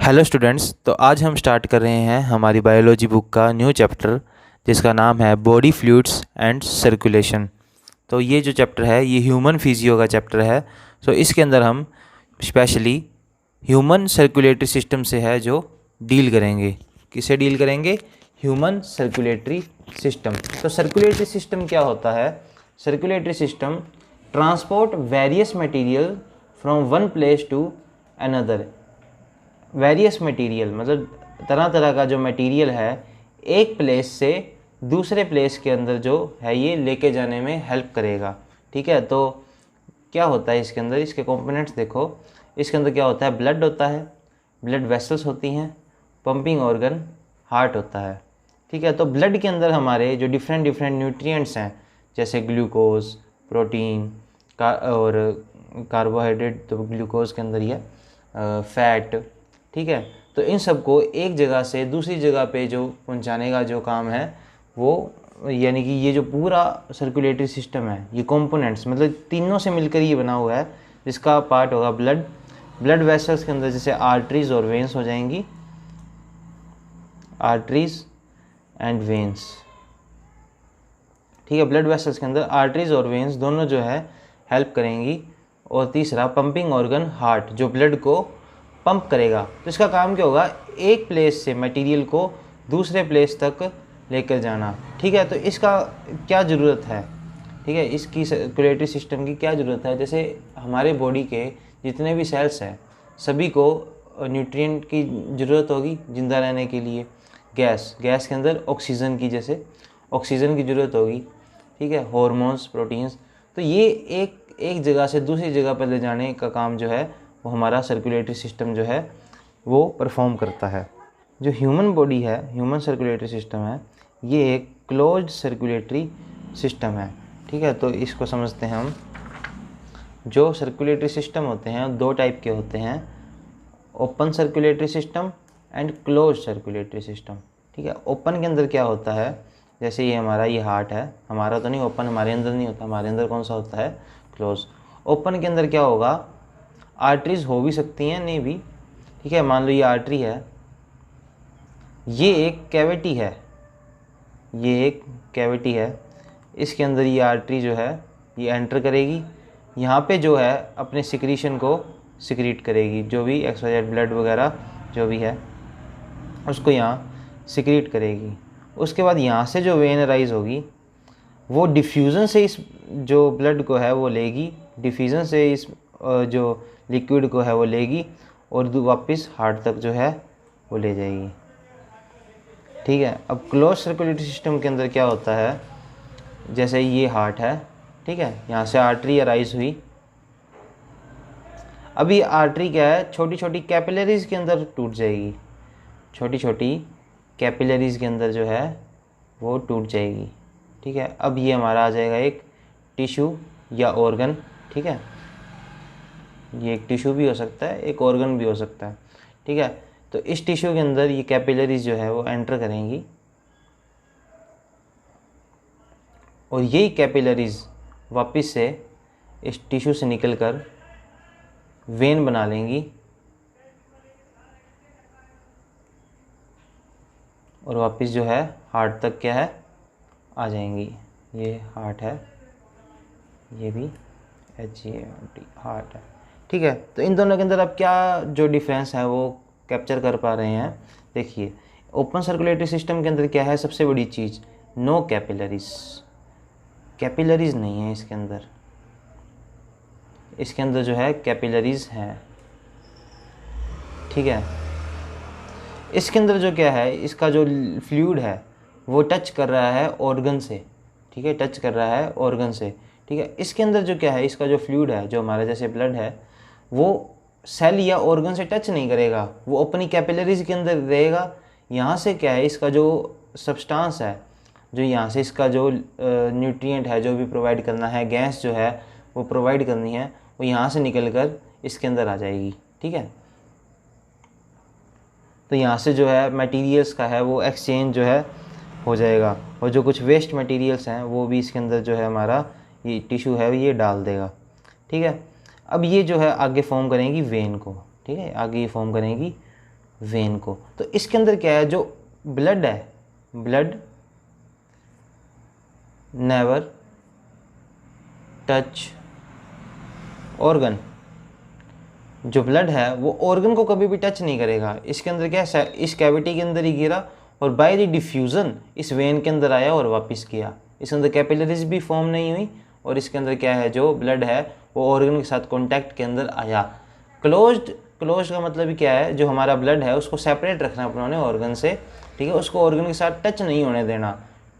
Hello students. तो आज हम स्टार्ट कर रहे हैं हमारी बायोलॉजी बुक का न्यू चैप्टर जिसका नाम है बॉडी फ्लूइड्स एंड सर्कुलेशन। तो ये जो चैप्टर है ये ह्यूमन फिजियो का चैप्टर है। तो इसके अंदर हम स्पेशली ह्यूमन सर्कुलेटरी सिस्टम से है जो डील करेंगे। किसे डील करेंगे? Human circulatory system. तो सर्कुलेटरी सिस्टम क्या होता है? Circulatory system transport various material from one place to another. Various material मतलब तरह तरह का जो मटेरियल है एक प्लेस से दूसरे प्लेस के अंदर जो है ये लेके जाने में हेल्प करेगा। ठीक है, तो क्या होता है इसके अंदर? इसके कंपोनेंट्स देखो। इसके अंदर क्या होता है? ब्लड होता है, ब्लड वेसल्स होती हैं, पंपिंग ऑर्गन हार्ट होता है। ठीक है, तो ब्लड के अंदर हमारे जो डिफरेंट डिफरेंट न्यूट्रिएंट्स हैं जैसे ग्लूकोज, प्रोटीन का और कार्बोहाइड्रेट, तो ग्लूकोज के अंदर ही है, फैट। ठीक है, तो इन सब को एक जगह से दूसरी जगह पे जो पहुंचाने का जो काम है वो, यानी कि ये जो पूरा सर्कुलेटरी सिस्टम है ये कंपोनेंट्स मतलब तीनों से मिलकर ये बना हुआ है। जिसका पार्ट होगा ब्लड। ब्लड वेसल्स के अंदर जैसे आर्टरीज और वेन्स हो जाएंगी, आर्टरीज एंड वेन्स। ठीक है, ब्लड वेसल्स के अंदर आर्टरीज और वेन्स दोनों जो है हेल्प करेंगी। और तीसरा पंपिंग ऑर्गन हार्ट, जो ब्लड को पंप करेगा। तो इसका काम क्या होगा? एक प्लेस से मटेरियल को दूसरे प्लेस तक लेकर जाना। ठीक है, तो इसका क्या ज़रूरत है? ठीक है, इसकी सर्कुलेटरी सिस्टम की क्या ज़रूरत है? जैसे हमारे बॉडी के जितने भी सेल्स हैं सभी को न्यूट्रिएंट की ज़रूरत होगी जिंदा रहने के लिए। गैस के अंदर ऑक्सीजन की, जैसे ऑक्सीजन की ज़रूरत होगी। ठीक है, हार्मोन्स, प्रोटीन्स। तो ये एक जगह से दूसरी जगह पर ले जाने का काम जो है वो हमारा सर्कुलेटरी सिस्टम जो है वो परफॉर्म करता है। जो ह्यूमन बॉडी है, ह्यूमन सर्कुलेटरी सिस्टम है, ये एक क्लोज्ड सर्कुलेटरी सिस्टम है। ठीक है, तो इसको समझते हैं हम। जो सर्कुलेटरी सिस्टम होते हैं दो टाइप के होते हैं, open circulatory system and closed circulatory system. ठीक है, ओपन के अंदर क्या होता है? जैसे ये हमारा ये हार्ट है, हमारा तो नहीं ओपन, हमारे अंदर नहीं होता। हमारे अंदर कौन सा होता है? क्लोज। ओपन के अंदर क्या होगा? आर्टरीज हो भी सकती हैं, नहीं भी। ठीक है, मान लो ये आर्टरी है, ये एक कैविटी है, ये एक कैविटी है। इसके अंदर ये आर्टरी जो है ये एंटर करेगी, यहाँ पे जो है अपने सिक्रीशन को सिक्रीट करेगी, जो भी एक्सवाइजेड ब्लड वगैरह जो भी है उसको यहाँ सिक्रीट करेगी। उसके बाद यहाँ से जो वेन राइज होगी वो डिफ्यूज़न से इस जो ब्लड को है वो लेगी, डिफ्यूज़न से इस जो लिक्विड को है वो लेगी और वापस हार्ट तक जो है वो ले जाएगी। ठीक है, अब क्लोज सर्कुलेटरी सिस्टम के अंदर क्या होता है? जैसे ये हार्ट है, ठीक है, यहाँ से आर्टरी अराइज हुई। अभी आर्टरी क्या है? छोटी छोटी कैपिलरीज के अंदर टूट जाएगी, छोटी छोटी कैपिलरीज के अंदर जो है वो टूट जाएगी। ठीक है, अब ये हमारा आ जाएगा एक टिश्यू या ऑर्गन। ठीक है, ये एक टिश्यू भी हो सकता है, एक ऑर्गन भी हो सकता है। ठीक है, तो इस टिश्यू के अंदर ये कैपिलरीज जो है वो एंटर करेंगी और यही कैपिलरीज वापस से इस टिश्यू से निकलकर वेन बना लेंगी और वापस जो है हार्ट तक क्या है आ जाएंगी। ये हार्ट है, ये भी HART हार्ट है। ठीक है, तो इन दोनों के अंदर अब क्या जो डिफरेंस है वो कैप्चर कर पा रहे हैं। देखिए, ओपन सर्कुलेटरी सिस्टम के अंदर क्या है? सबसे बड़ी चीज़, नो कैपिलरीज। कैपिलरीज नहीं है इसके अंदर। इसके अंदर जो है कैपिलरीज हैं। ठीक है, इसके अंदर जो क्या है, इसका जो फ्लूइड है वो टच कर रहा है ऑर्गन से। ठीक है, टच कर रहा है ऑर्गन से। ठीक है, इसके अंदर जो क्या है, इसका जो फ्लूइड है, जो हमारा जैसे ब्लड है, वो सेल या ऑर्गन से टच नहीं करेगा, वो अपनी कैपिलरीज के अंदर रहेगा। यहाँ से क्या है, इसका जो सब्सटेंस है, जो यहाँ से इसका जो न्यूट्रिएंट है जो भी प्रोवाइड करना है, गैस जो है वो प्रोवाइड करनी है, वो यहाँ से निकल कर इसके अंदर आ जाएगी। ठीक है, तो यहाँ से जो है मटेरियल्स का है वो एक्सचेंज जो है हो जाएगा और जो कुछ वेस्ट मटेरियल्स हैं वो भी इसके अंदर जो है हमारा ये टिश्यू है ये डाल देगा। ठीक है, अब ये जो है आगे फॉर्म करेंगी वेन को। ठीक है, आगे ये फॉर्म करेंगी वेन को। तो इसके अंदर क्या है, जो ब्लड है, ब्लड नेवर टच ऑर्गन, जो ब्लड है वो ऑर्गन को कभी भी टच नहीं करेगा। इसके अंदर क्या है, इस कैविटी के अंदर ही गिरा और बाय द डिफ्यूज़न इस वेन के अंदर आया और वापस किया। इसके अंदर कैपिलरीज भी फॉर्म नहीं हुई और इसके अंदर क्या है, जो ब्लड है वो ऑर्गन के साथ कॉन्टैक्ट के अंदर आया। क्लोज्ड का मतलब क्या है, जो हमारा ब्लड है उसको सेपरेट रखना अपने ऑर्गन से, ठीक है, उसको ऑर्गन के साथ टच नहीं होने देना,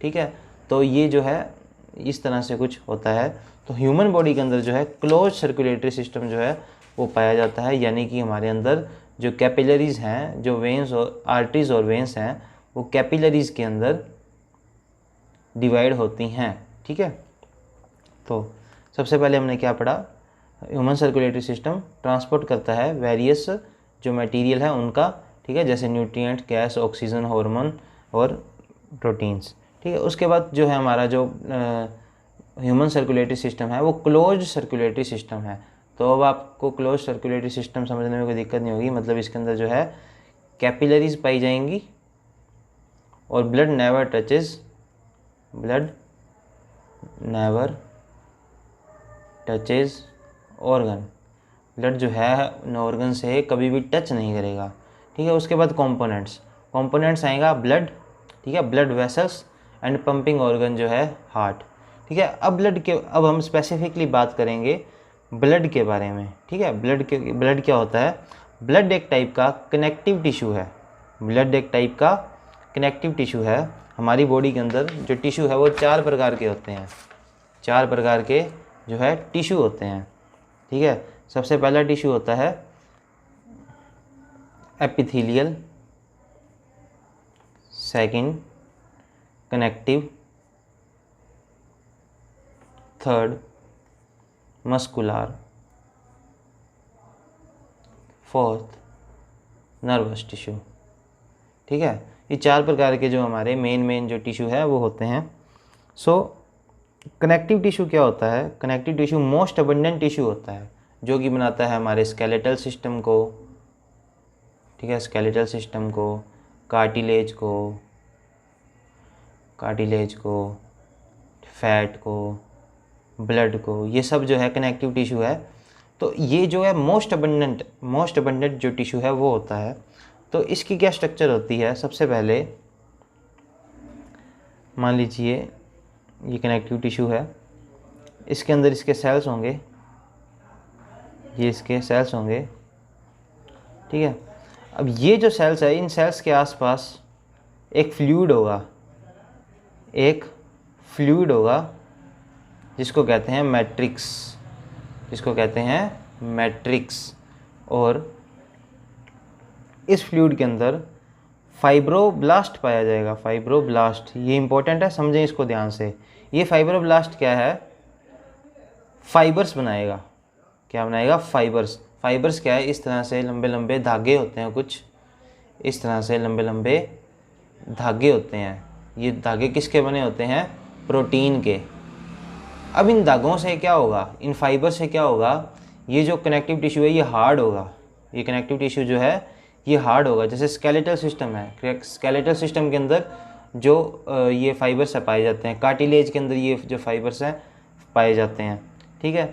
ठीक है। तो ये जो है इस तरह से कुछ होता है। तो ह्यूमन बॉडी के अंदर जो है क्लोज सर्कुलेटरी सिस्टम जो है वो पाया जाता है, यानी कि हमारे अंदर जो कैपिलरीज हैं, जो वेन्स और आर्टरीज और वेन्स हैं, वो कैपिलरीज के अंदर डिवाइड होती हैं, ठीक है। तो सबसे पहले हमने क्या पढ़ा, ह्यूमन सर्कुलेटरी सिस्टम ट्रांसपोर्ट करता है वेरियस जो मटेरियल है उनका, ठीक है, जैसे न्यूट्रिएंट, गैस, ऑक्सीजन, हार्मोन और प्रोटीन्स, ठीक है। उसके बाद जो है हमारा जो ह्यूमन सर्कुलेटरी सिस्टम है वो क्लोज्ड सर्कुलेटरी सिस्टम है। तो अब आपको क्लोज सर्कुलेटरी सिस्टम समझने में कोई दिक्कत नहीं होगी। मतलब इसके अंदर जो है कैपिलरीज पाई जाएंगी और blood never touches organ, blood जो है ऑर्गन से कभी भी टच नहीं करेगा, ठीक है। उसके बाद कंपोनेंट्स आएगा ब्लड, ठीक है, blood vessels and pumping organ जो है हार्ट, ठीक है। अब हम स्पेसिफिकली बात करेंगे ब्लड के बारे में, ठीक है। ब्लड क्या होता है, ब्लड एक टाइप का कनेक्टिव टिश्यू है। ब्लड एक टाइप का कनेक्टिव टिश्यू है। हमारी बॉडी के अंदर जो टिश्यू है वो 4 प्रकार के होते हैं, 4 प्रकार के जो है टिश्यू होते हैं, ठीक है। सबसे पहला टिश्यू होता है epithelial, second connective, third muscular, fourth nervous tissue, ठीक है। ये 4 प्रकार के जो हमारे मेन जो टिश्यू है वो होते हैं। सो कनेक्टिव टिश्यू क्या होता है, connective tissue most abundant tissue होता है जो कि बनाता है हमारे स्केलेटल सिस्टम को, ठीक है, स्केलेटल सिस्टम को, कार्टिलेज को, फैट को, ब्लड को, ये सब जो है कनेक्टिव टिश्यू है। तो ये जो है मोस्ट अबंडेंट जो टिश्यू है वो होता है। तो इसकी क्या स्ट्रक्चर होती है, सबसे पहले मान लीजिए ये कनेक्टिव टिश्यू है, इसके अंदर इसके सेल्स होंगे, ये इसके सेल्स होंगे, ठीक है। अब ये जो सेल्स है, इन सेल्स के आसपास एक फ्लूइड होगा जिसको कहते हैं मैट्रिक्स, और इस फ्लूइड के अंदर फाइब्रोब्लास्ट पाया जाएगा। फाइब्रोब्लास्ट ये इंपॉर्टेंट है, समझें इसको ध्यान से। ये फाइब्रोब्लास्ट क्या है, फाइबर्स बनाएगा। क्या बनाएगा, फाइबर्स क्या है, इस तरह से लंबे लंबे धागे होते हैं, कुछ इस तरह से लंबे लंबे धागे होते हैं। ये धागे किसके बने होते हैं, प्रोटीन के। अब इन धागों से क्या होगा, इन फाइबर से क्या होगा, ये जो कनेक्टिव टिश्यू है ये हार्ड होगा। ये कनेक्टिव टिश्यू जो है ये हार्ड होगा। जैसे स्केलेटल सिस्टम है, स्केलेटल सिस्टम के अंदर जो ये फाइबर्स है पाए जाते हैं, कार्टिलेज के अंदर ये जो फाइबर्स हैं पाए जाते हैं, ठीक है।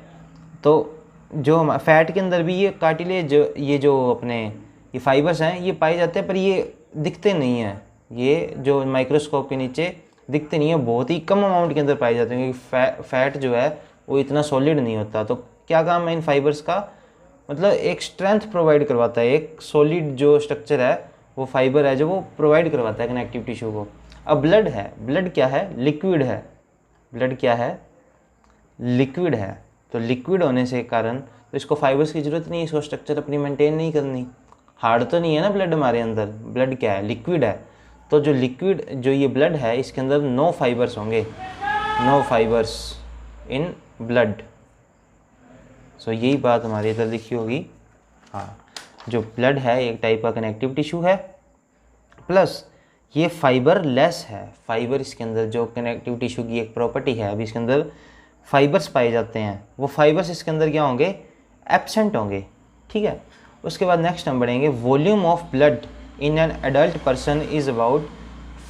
तो जो फैट के अंदर भी ये कार्टिलेज, ये जो अपने ये फाइबर्स हैं ये पाए जाते हैं, पर ये दिखते नहीं हैं। ये जो माइक्रोस्कोप के नीचे दिखते नहीं है, बहुत ही कम अमाउंट के अंदर पाए जाते हैं, क्योंकि फैट जो है वो इतना सॉलिड नहीं होता। तो क्या काम है इन फाइबर्स का, मतलब एक स्ट्रेंथ प्रोवाइड करवाता है, एक सॉलिड जो स्ट्रक्चर है वो फाइबर है जो वो प्रोवाइड करवाता है कनेक्टिव टिश्यू को। अब ब्लड है, ब्लड क्या है, लिक्विड है। ब्लड क्या है, लिक्विड है। तो लिक्विड होने से कारण तो इसको फाइबर्स की ज़रूरत नहीं है, इसको स्ट्रक्चर अपनी मेंटेन नहीं करनी। हार्ड तो नहीं है ना ब्लड हमारे अंदर, ब्लड क्या है, लिक्विड है। तो जो लिक्विड जो ये ब्लड है इसके अंदर नो फाइबर्स होंगे, नो फाइबर्स इन ब्लड। सो यही बात हमारी इधर लिखी होगी। हाँ, जो ब्लड है एक टाइप का कनेक्टिव टिश्यू है, प्लस ये फाइबर लेस है। फाइबर इसके अंदर जो कनेक्टिव टिश्यू की एक प्रॉपर्टी है, अभी इसके अंदर फाइबर्स पाए जाते हैं, वो फाइबर्स इसके अंदर क्या होंगे, एब्सेंट होंगे, ठीक है। उसके बाद नेक्स्ट हम बढ़ेंगे volume of blood in an adult person is about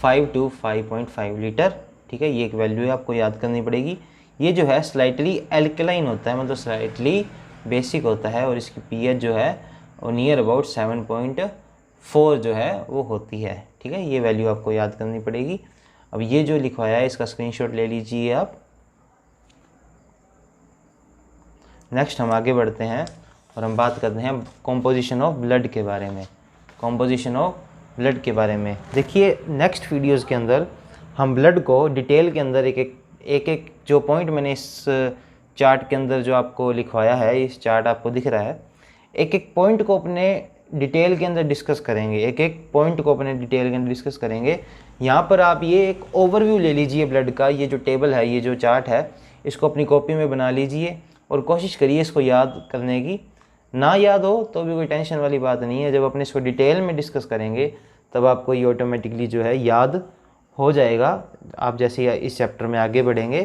5 to 5.5 litre. ठीक है, ये एक वैल्यू है, आपको याद करनी पड़ेगी। ये जो है स्लाइटली एल्कलाइन होता है, मतलब स्लाइटली बेसिक होता है, और इसकी पीएच जो है वो नियर अबाउट 7.4 जो है वो होती है। ठीक है, ये वैल्यू आपको याद करनी पड़ेगी। अब ये जो लिखवाया है इसका स्क्रीनशॉट ले लीजिए आप। नेक्स्ट हम आगे बढ़ते हैं और हम बात करते हैं कॉम्पोजिशन ऑफ ब्लड के बारे में। कॉम्पोजिशन ऑफ ब्लड के बारे में देखिए, नेक्स्ट वीडियोज़ के अंदर हम ब्लड को डिटेल के अंदर एक जो पॉइंट मैंने इस चार्ट के अंदर जो आपको लिखवाया है, इस चार्ट आपको दिख रहा है, एक एक पॉइंट को अपने डिटेल के अंदर डिस्कस करेंगे, एक एक पॉइंट को अपने डिटेल के अंदर डिस्कस करेंगे। यहाँ पर आप ये एक ओवरव्यू ले लीजिए ब्लड का, ये जो टेबल है, ये जो चार्ट है, इसको अपनी कॉपी में बना लीजिए और कोशिश करिए इसको याद करने की। ना याद हो तो भी कोई टेंशन वाली बात नहीं है, जब अपने इसको डिटेल में डिस्कस करेंगे तब आपको ये ऑटोमेटिकली जो है याद हो जाएगा आप जैसे इस चैप्टर में आगे बढ़ेंगे।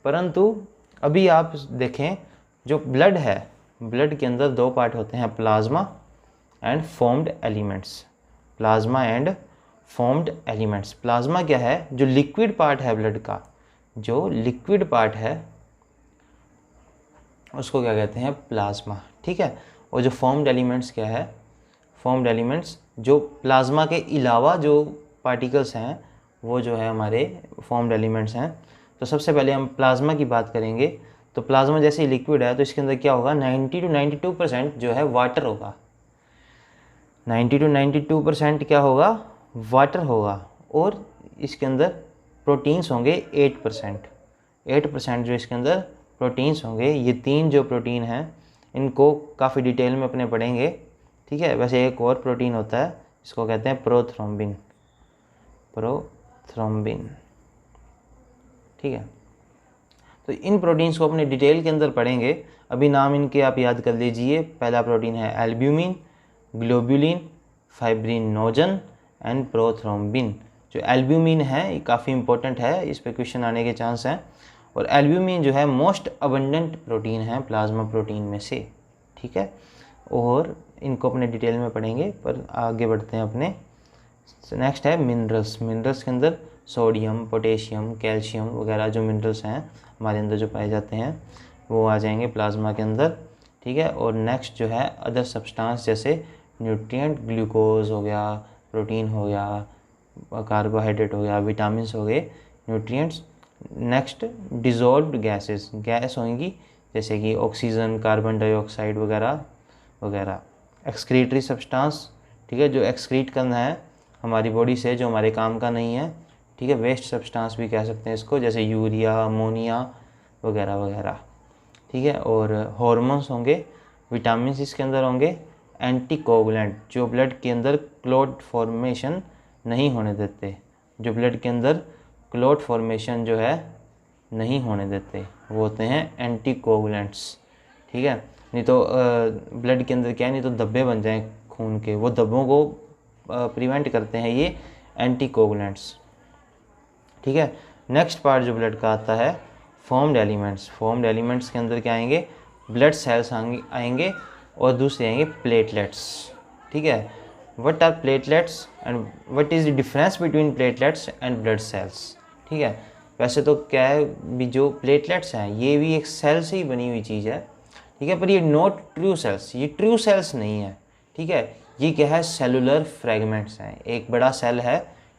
परंतु अभी आप देखें, जो ब्लड है, ब्लड के अंदर दो पार्ट होते हैं, plasma and formed elements. Plasma and formed elements. Plasma क्या है? जो लिक्विड पार्ट है ब्लड का, जो लिक्विड पार्ट है उसको क्या कहते हैं? प्लाज्मा। ठीक है, और जो फॉर्म्ड एलिमेंट्स क्या है? फॉर्म्ड एलिमेंट्स जो प्लाज्मा के अलावा जो पार्टिकल्स हैं वो जो है हमारे फॉर्म्ड एलिमेंट्स हैं। तो सबसे पहले हम प्लाज्मा की बात करेंगे। तो प्लाज्मा जैसे ही लिक्विड है तो इसके अंदर क्या होगा? 90 to 92% जो है वाटर होगा। 90 to 92% क्या होगा? वाटर होगा। और इसके अंदर प्रोटीन्स होंगे 8%। 8% जो इसके अंदर प्रोटीन्स होंगे। ये तीन जो प्रोटीन हैं इनको काफ़ी डिटेल में अपने पढ़ेंगे। ठीक है, वैसे एक और प्रोटीन होता है, इसको कहते हैं प्रोथ्रोम्बिन। प्रोथ्रोम्बिन। ठीक है, तो इन प्रोटीन्स को अपने डिटेल के अंदर पढ़ेंगे। अभी नाम इनके आप याद कर लीजिए। पहला प्रोटीन है albumin, globulin, fibrinogen and prothrombin. जो एल्ब्यूमिन है ये काफ़ी इंपॉर्टेंट है, इस पर क्वेश्चन आने के चांस हैं। और एल्ब्यूमिन जो है मोस्ट अबंडेंट प्रोटीन है प्लाज्मा प्रोटीन में से। ठीक है, और इनको अपने डिटेल में पढ़ेंगे, पर आगे बढ़ते हैं अपने। नेक्स्ट है मिनरल्स। मिनरल्स के अंदर सोडियम, पोटेशियम, कैल्शियम वगैरह जो मिनरल्स हैं हमारे अंदर जो पाए जाते हैं वो आ जाएंगे प्लाज्मा के अंदर। ठीक है, और नेक्स्ट जो है अदर सब्सटेंस जैसे न्यूट्रिएंट, ग्लूकोज हो गया, प्रोटीन हो गया, कार्बोहाइड्रेट हो गया, विटामिन्स हो गए, nutrients. Next dissolved gases, gas होंगी जैसे कि ऑक्सीजन, कार्बन डाइऑक्साइड वगैरह वगैरह। एक्सक्रीटरी सब्सटेंस, ठीक है, जो एक्सक्रीट करना है हमारी बॉडी से, जो हमारे काम का नहीं है। ठीक है, वेस्ट सब्सटेंस भी कह सकते हैं इसको, जैसे यूरिया, अमोनिया वगैरह वगैरह। ठीक है, और हार्मोन्स होंगे, विटामिन इसके अंदर होंगे, एंटीकोगुलेंट जो ब्लड के अंदर क्लॉट फॉर्मेशन नहीं होने देते, जो ब्लड के अंदर क्लॉट फॉर्मेशन जो है नहीं होने देते, वो होते हैं एंटीकोगुलेंट्स। ठीक है, नहीं तो ब्लड के अंदर क्या है, नहीं तो धब्बे बन जाएं खून के, वो धब्बों को प्रिवेंट करते हैं ये एंटीकोगुलेंट्स। ठीक है, नेक्स्ट पार्ट जो ब्लड का आता है फॉर्म्ड एलिमेंट्स। फॉर्म्ड एलिमेंट्स के अंदर क्या आएंगे? ब्लड सेल्स आएंगे और दूसरे आएंगे प्लेटलेट्स। ठीक है, what are platelets and what is the difference between platelets and blood cells? ठीक है, वैसे तो क्या है भी, जो प्लेटलेट्स हैं ये भी एक सेल से ही बनी हुई चीज़ है। ठीक है, पर ये नॉट ट्रू सेल्स, ये ट्रू सेल्स नहीं है। ठीक है, ये क्या है? सेलुलर फ्रेगमेंट्स हैं। एक बड़ा सेल है,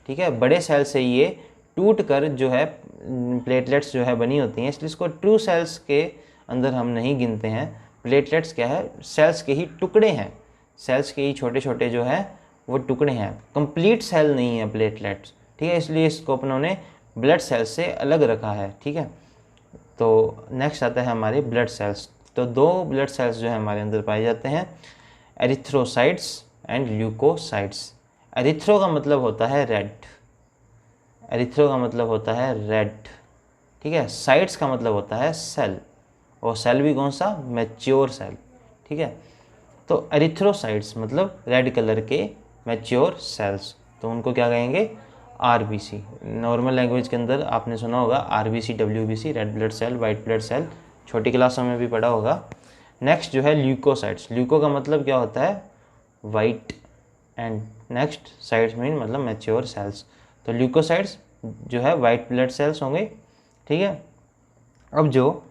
ठीक है, बड़े सेल से ये टूट कर जो है प्लेटलेट्स जो है बनी होती हैं, इसलिए इसको ट्रू सेल्स के अंदर हम नहीं गिनते हैं। प्लेटलेट्स क्या है? सेल्स के ही टुकड़े हैं, सेल्स के ही छोटे छोटे जो है वो टुकड़े हैं, कंप्लीट सेल नहीं है प्लेटलेट्स। ठीक है, इसलिए इसको अपनों ब्लड सेल्स से अलग रखा है। ठीक है, तो नेक्स्ट आता है हमारे ब्लड सेल्स। तो दो ब्लड सेल्स जो है हमारे अंदर पाए जाते हैं, एरिथ्रोसाइट्स एंड ल्यूकोसाइट्स। एरिथ्रो का मतलब होता है रेड, एरिथ्रो का मतलब होता है रेड। ठीक है, साइट्स का मतलब होता है सेल, और सेल भी कौन सा? Mature cell. ठीक है, तो एरिथ्रोसाइट्स मतलब रेड कलर के मैच्योर सेल्स, तो उनको क्या कहेंगे? आरबीसी। नॉर्मल लैंग्वेज के अंदर आपने सुना होगा RBC, WBC, red blood cell, white blood cell, छोटी क्लासों में भी पढ़ा होगा। नेक्स्ट जो है ल्यूकोसाइट्स। ल्यूको का मतलब क्या होता है? White. And next sides mean मतलब मैच्योर सेल्स। तो ल्यूकोसाइट्स जो है वाइट ब्लड सेल्स होंगे, ठीक है। अब जो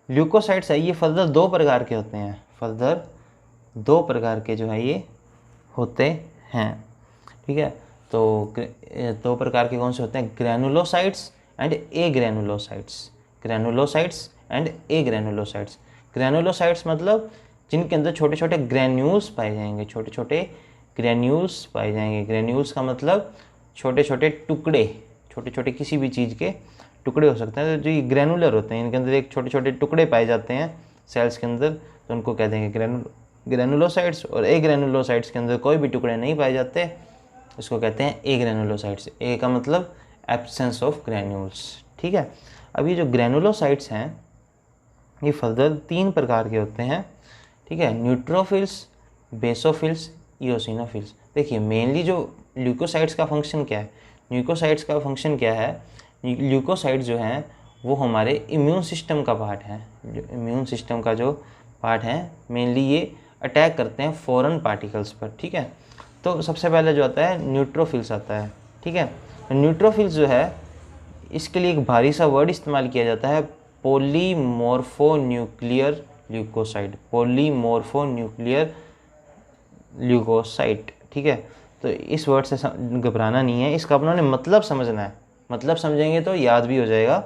ल्यूकोसाइट्स है ये फर्दर 2 प्रकार के होते हैं, फर्दर 2 प्रकार के जो है ये होते हैं, ठीक है। तो 2 प्रकार के कौन से होते हैं, granulocytes and A granulocytes, granulocytes and A granulocytes. Granulocytes मतलब जिनके अंदर छोटे छोटे ग्रैन्यूल्स पाए जाएंगे, छोटे छोटे ग्रैन्यूल्स पाए जाएंगे। ग्रैन्यूल्स का मतलब छोटे छोटे टुकड़े, छोटे छोटे किसी भी चीज़ के टुकड़े हो सकते हैं। तो जो ये ग्रैनुलर होते हैं इनके अंदर एक छोटे छोटे टुकड़े पाए जाते हैं सेल्स के अंदर, तो उनको कहते हैं ग्रैनुलोसाइट्स। और ए ग्रैनुलोसाइट्स के अंदर कोई भी टुकड़े नहीं पाए जाते, इसको कहते हैं ए ग्रैनुलोसाइट्स। ए का मतलब एब्सेंस ऑफ ग्रैन्यूल्स, ठीक है। अब ये जो ग्रैनुलोसाइट्स हैं ये फर्दर 3 प्रकार के होते हैं, ठीक है। Neutrophils, basophils, eosinophils. देखिए मेनली जो ल्यूकोसाइट्स का फंक्शन क्या है, ल्यूकोसाइट्स का फंक्शन क्या है, ल्यूकोसाइट्स जो हैं वो हमारे इम्यून सिस्टम का पार्ट है। इम्यून सिस्टम का जो पार्ट है मेनली ये अटैक करते हैं फॉरेन पार्टिकल्स पर, ठीक है। तो सबसे पहले जो आता है न्यूट्रोफिल्स आता है, ठीक है। न्यूट्रोफिल्स जो है इसके लिए एक भारी सा वर्ड इस्तेमाल किया जाता है, पॉलीमॉर्फोन्यूक्लियर ल्यूकोसाइट, पॉलीमॉर्फोन्यूक्लियर ल्यूकोसाइट, ठीक है। तो इस वर्ड से घबराना नहीं है, इसका अपनों ने मतलब समझना है, मतलब समझेंगे तो याद भी हो जाएगा,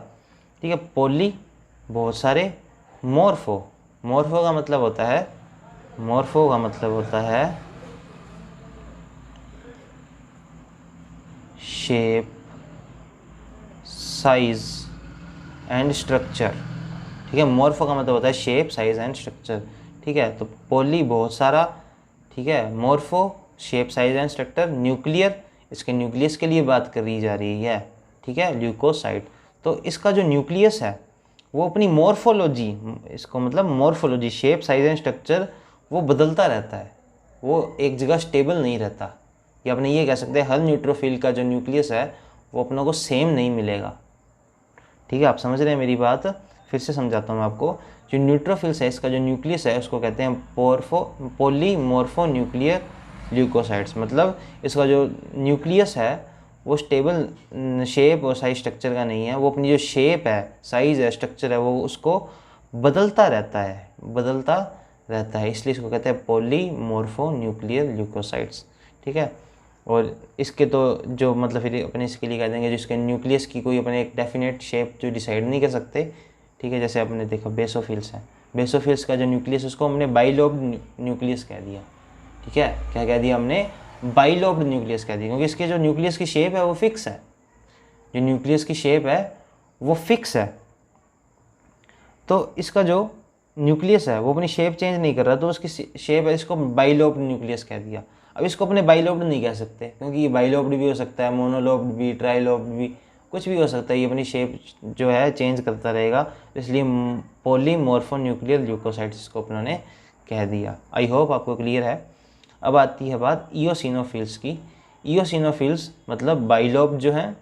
ठीक है। पॉली बहुत सारे, मॉर्फो, मॉर्फो का मतलब होता है, मॉर्फो का मतलब होता है शेप, साइज एंड स्ट्रक्चर, ठीक है। मॉर्फो का मतलब होता है शेप, साइज एंड स्ट्रक्चर, ठीक है। तो पॉली बहुत सारा, ठीक है। Morpho shape, size and structure. Nuclear इसके न्यूक्लियस के लिए बात करी जा रही है, ठीक है, ल्यूकोसाइट। तो इसका जो न्यूक्लियस है वो अपनी मॉर्फोलॉजी, इसको मतलब morphology, shape, size and structure वो बदलता रहता है, वो एक जगह स्टेबल नहीं रहता। या अपने ये कह सकते हैं हर न्यूट्रोफिल का जो न्यूक्लियस है वो अपनों को सेम नहीं मिलेगा, ठीक है। आप समझ रहे हैं मेरी बात, फिर से समझाता हूँ आपको। जो न्यूट्रोफिल्स है इसका जो न्यूक्लियस है उसको कहते हैं पॉलीमॉर्फोन्यूक्लियर ल्यूकोसाइट्स। मतलब इसका जो न्यूक्लियस है वो स्टेबल शेप और साइज स्ट्रक्चर का नहीं है, वो अपनी जो शेप है, साइज है, स्ट्रक्चर है वो उसको बदलता रहता है, बदलता रहता है, इसलिए इसको कहते हैं पॉलीमॉर्फोन्यूक्लियर ल्यूकोसाइट्स, ठीक है। और इसके तो जो मतलब फिर अपने इसके लिए कह देंगे जिसके न्यूक्लियस की कोई अपने एक डेफिनेट शेप जो डिसाइड नहीं कर सकते, ठीक है। जैसे आपने देखा बेसोफिल्स है, बेसोफिल्स का जो न्यूक्लियस उसको हमने बाइलोब्ड न्यूक्लियस कह दिया, ठीक है। क्या कह दिया हमने, बाइलोब्ड न्यूक्लियस कह दिया, क्योंकि इसके जो न्यूक्लियस की शेप है वो फिक्स है, जो न्यूक्लियस की शेप है वो फिक्स है। तो इसका जो न्यूक्लियस है वो अपनी शेप चेंज नहीं कर रहा, तो उसकी शेप है, इसको बाइलोब्ड न्यूक्लियस कह दिया। अब इसको अपने बाइलोब्ड नहीं कह सकते क्योंकि ये बाइलोब्ड भी हो सकता है, मोनोलोब्ड भी, ट्राइलोब्ड भी, कुछ भी हो सकता है, ये अपनी शेप जो है चेंज करता रहेगा, इसलिए पॉलीमॉर्फोन्यूक्लियर ल्यूकोसाइट्स इसको अपनों ने कह दिया। आई होप आपको क्लियर है। अब आती है बात इओसिनोफिल्स की। इओसिनोफिल्स मतलब बाइलोब्ड जो है,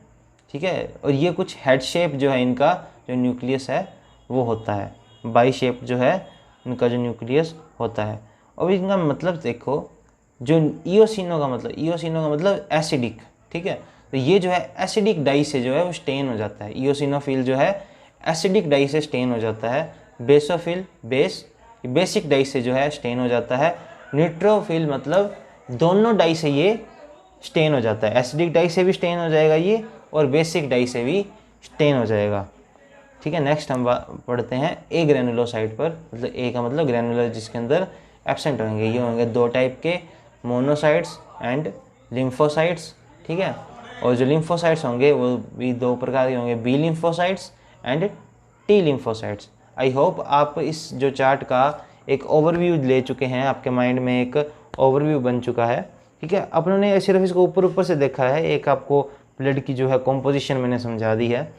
ठीक है, और ये कुछ हेड शेप जो है इनका जो न्यूक्लियस है वो होता है, बाई शेप जो है इनका जो न्यूक्लियस होता है। अब इनका मतलब देखो, जो इओसिनो का मतलब एसिडिक, ठीक है। तो ये जो है एसिडिक डाई से जो है वो स्टेन हो जाता है, इओसिनोफिल जो है एसिडिक डाई से स्टेन हो जाता है। बेसोफिल बेसिक डाई से जो है स्टेन हो जाता है। न्यूट्रोफिल मतलब दोनों डाई से ये स्टेन हो जाता है, एसिडिक डाई से भी स्टेन हो जाएगा ये और बेसिक डाई से भी स्टेन हो जाएगा, ठीक है। नेक्स्ट हम पढ़ते हैं ए ग्रैनुलोसाइट पर, मतलब ए का मतलब ग्रैनुलर जिसके अंदर एब्सेंट होंगे, ये होंगे 2 टाइप के, मोनोसाइट्स एंड लिम्फोसाइट्स, ठीक है। और जो लिम्फोसाइट्स होंगे वो भी 2 प्रकार के होंगे, B lymphocytes and T lymphocytes. I hope आप इस जो चार्ट का एक ओवरव्यू ले चुके हैं, आपके माइंड में एक ओवरव्यू बन चुका है, ठीक है। अपनों ने सिर्फ इसको ऊपर से देखा है, एक आपको ब्लड की जो है कॉम्पोजिशन मैंने समझा दी है।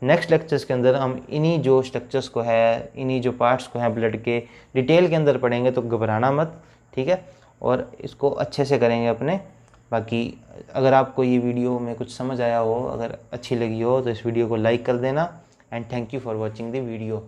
नेक्स्ट लेक्चर्स के अंदर हम इन्हीं जो स्ट्रक्चर्स को है, इन्हीं जो पार्ट्स को हैं ब्लड के डिटेल के अंदर पढ़ेंगे, तो घबराना मत, ठीक है। और इसको अच्छे से करेंगे अपने। बाकी अगर आपको ये वीडियो में कुछ समझ आया हो, अगर अच्छी लगी हो तो इस वीडियो को लाइक कर देना and thank you for watching the video.